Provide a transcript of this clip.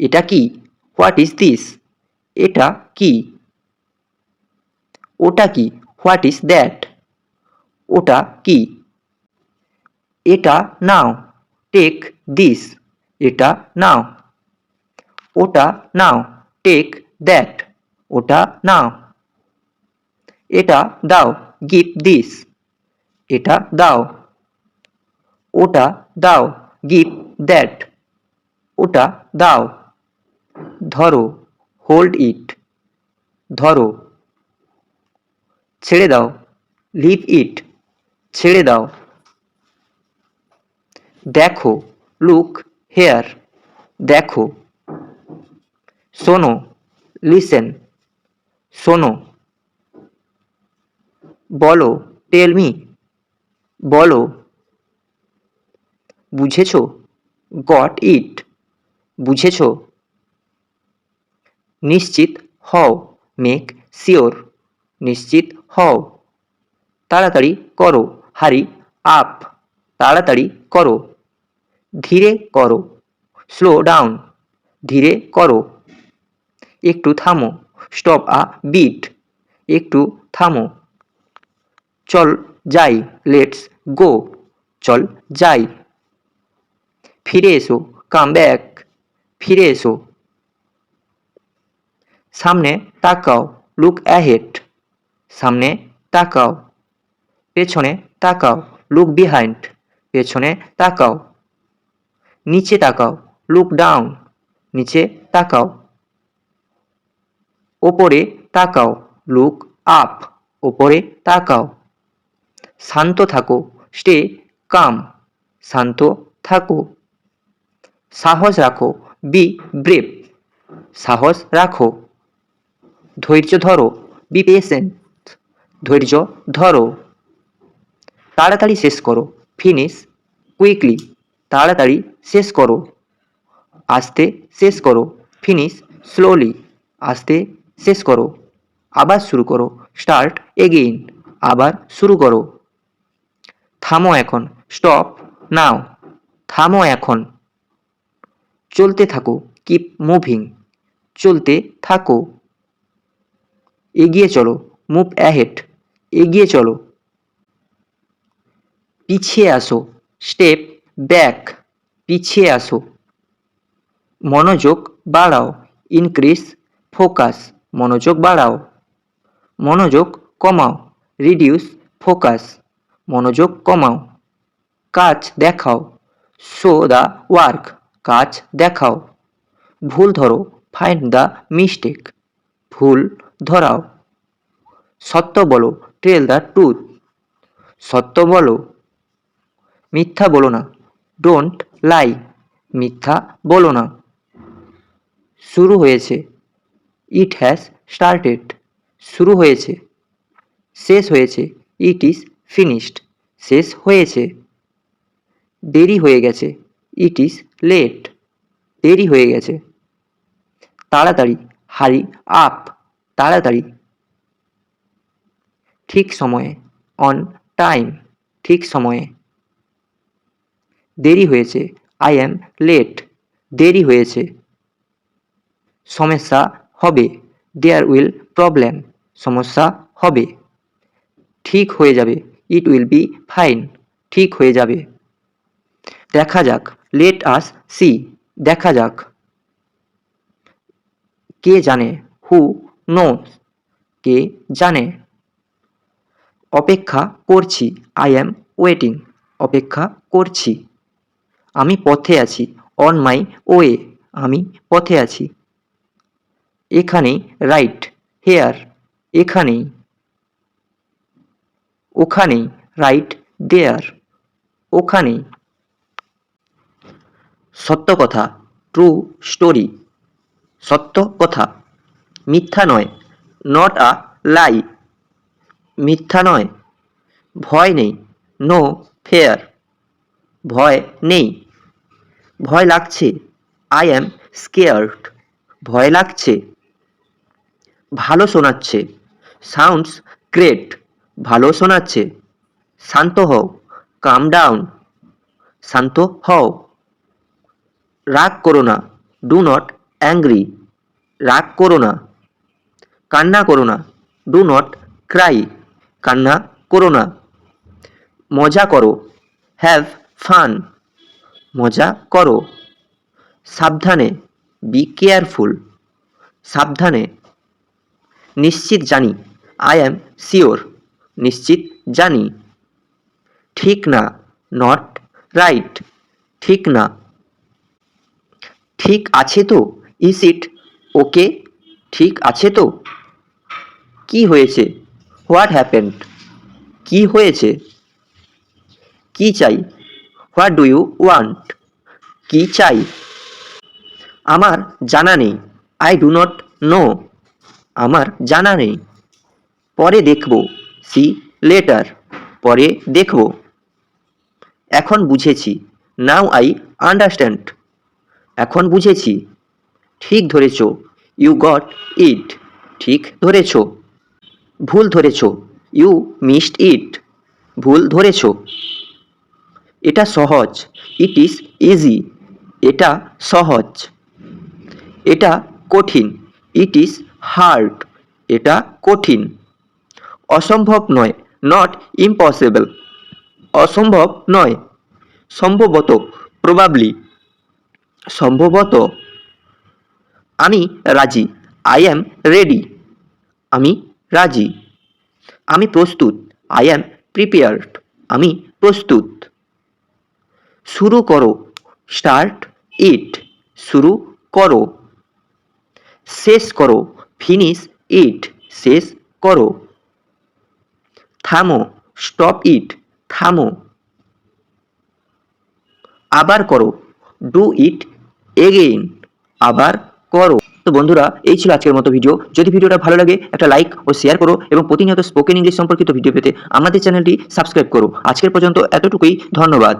এটা কি? What is this? এটা কি? ওটা কি? What is that? ওটা কি? এটা নাও, টেক দিস। এটা নাও। ওটা নাও, টেক দ্যাট। ওটা নাও। এটা দাও, গিভ দিস। এটা দাও। ওটা দাও, গিভ দ্যাট। ওটা দাও। ধরো, হোল্ড ইট। ধরো। ছেড়ে দাও, লিভ ইট। ছেড়ে দাও। দেখো, লুক হেয়ার। দেখো। শোনো, লিসেন। শোনো। বলো, টেল মি। বলো। বুঝেছো? Got it. বুঝেছো? নিশ্চিত হও, মেক শিওর। নিশ্চিত হও। তাড়াতাড়ি করো, হারি আপ। তাড়াতাড়ি করো। ধীরে করো, স্লো ডাউন। ধীরে করো। একটু থামো, স্টপ আ বিট। একটু থামো। চল যাই, লেটস গো। চল যাই। ফিরে এসো, কাম ব্যাক। ফিরে এসো। সামনে তাকাও, লুক অ্যাহেড। সামনে তাকাও। পেছনে তাকাও, লুক বিহাইন্ড। পেছনে তাকাও। নিচে তাকাও, লুক ডাউন। নিচে তাকাও। ওপরে তাকাও, লুক আপ। ওপরে তাকাও। শান্ত থাকো, স্টে কাম। শান্ত থাকো। সাহস রাখো, বি ব্রেভ। সাহস রাখো। ধৈর্য ধরো, বি পেশেন্ট। ধৈর্য ধরো। তাড়াতাড়ি শেষ করো, ফিনিশ কুইকলি। তাড়াতাড়ি শেষ করো। আস্তে শেষ করো, ফিনিশ স্লোলি। আস্তে শেষ করো। আবার শুরু করো, স্টার্ট এগেইন। আবার শুরু করো। থামো এখন, স্টপ নাও। থামো এখন। চলতে থাকো, কিপ মুভিং। চলতে থাকো। এগিয়ে চলো, মুভ অ্যাহেড। এগিয়ে চলো। পিছিয়ে আসো, স্টেপ ব্যাক। পিছিয়ে আসো। মনোযোগ বাড়াও, ইনক্রিজ ফোকাস। মনোযোগ বাড়াও। মনোযোগ কমাও, রিডিউস ফোকাস। মনোযোগ কমাও। কাজ দেখাও, শো দ্য ওয়ার্ক। কাজ দেখাও। ভুল ধরো, ফাইন্ড দ্য মিস্টেক। ভুল ধরাও। সত্য বলো, টেল দ্য ট্রুথ। সত্য বলো। মিথ্যা বলো না, ডোন্ট লাই। মিথ্যা বলো না। শুরু হয়েছে, ইট হ্যাজ স্টার্টেড। শুরু হয়েছে। শেষ হয়েছে, ইট ইজ ফিনিশড। শেষ হয়েছে। দেরি হয়ে গেছে, ইট ইজ লেট। দেরি হয়ে গেছে। তাড়াতাড়ি, হারি আপ। তাড়াতাড়ি। ঠিক সময়ে, অন টাইম। ঠিক সময়ে। দেরি হয়েছে, আই অ্যাম লেট। দেরি হয়েছে। সমস্যা হবে, দেয়ার উইল প্রবলেম। সমস্যা হবে। ঠিক হয়ে যাবে, ইট উইল বি ফাইন। ঠিক হয়ে যাবে। দেখা যাক, লেট আস সি। দেখা যাক। কে জানে, হু নোস। কে জানে। অপেক্ষা করছি, আই অ্যাম ওয়েটিং। অপেক্ষা করছি। আমি পথে আছি, অন মাই ওয়ে। আমি পথে আছি। এখানেই, রাইট হেয়ার। এখানেই। ওখানেই, রাইট দেয়ার। ওখানেই। সত্য কথা, ট্রু স্টোরি। সত্য কথা। মিথ্যা নয়, নট আ লাই। মিথ্যা নয়। ভয় নেই, নো ফেয়ার। ভয় নেই। ভয় লাগছে, আই অ্যাম স্কেয়ার্ড। ভয় লাগছে। ভালো শোনাচ্ছে, সাউন্ডস গ্রেট। ভালো শোনাচ্ছে। শান্ত হও, কাম ডাউন। শান্ত হও। রাগ করো না, ডু নট অ্যাংরি, রাগ করো না, কান্না করো না, ডু নট ক্রাই, কান্না করো না, মজা করো, হ্যাভ ফান, মজা করো, সাবধানে, বি কেয়ারফুল, সাবধানে, নিশ্চিত জানি, আই অ্যাম শিওর, নিশ্চিত জানি, ঠিক না, নট রাইট, ঠিক না, ঠিক আছে তো, ইজ ইট ওকে, ঠিক আছে তো, কি হয়েছে, হোয়াট হ্যাপেন্ড, কি হয়েছে, কি চাই, হোয়াট ডু ইউ ওয়ান্ট, কি চাই, আমার জানা নেই, আই ডু নট নো, আমার জানা নেই, পরে দেখব, সি লেটার, পরে দেখব, এখন বুঝেছি, নাও আই আন্ডারস্ট্যান্ড, এখন বুঝেছি, ঠিক ধরেছ, ইউ গট ইট, ঠিক ধরেছ, ভুল ধরেছ, ইউ মিসড ইট, ভুল ধরেছ, এটা সহজ, ইট ইজ ইজি, এটা সহজ, এটা কঠিন, ইট ইজ হার্ড, এটা কঠিন, অসম্ভব নয়, নট ইম্পসিবল, অসম্ভব নয়, সম্ভবত, প্রবাবলি, সম্ভবত, আমি রাজি, আই অ্যাম রেডি, আমি রাজি, আমি প্রস্তুত, আই অ্যাম প্রিপেয়ার্ড, আমি প্রস্তুত, শুরু করো, স্টার্ট ইট, শুরু করো, শেষ করো, ফিনিশ ইট, শেষ করো, থামো, স্টপ ইট, থামো, আবার করো, ডু ইট এগেইন, আবার করো। তো বন্ধুরা, এই ছিল আজকের মতো ভিডিও। যদি ভিডিওটা ভালো লাগে একটা লাইক ও শেয়ার করো এবং প্রতিনিয়ত স্পোকেন ইংলিশ সম্পর্কিত ভিডিও পেতে আমাদের চ্যানেলটি সাবস্ক্রাইব করো। আজকের পর্যন্ত এতটুকুই, ধন্যবাদ।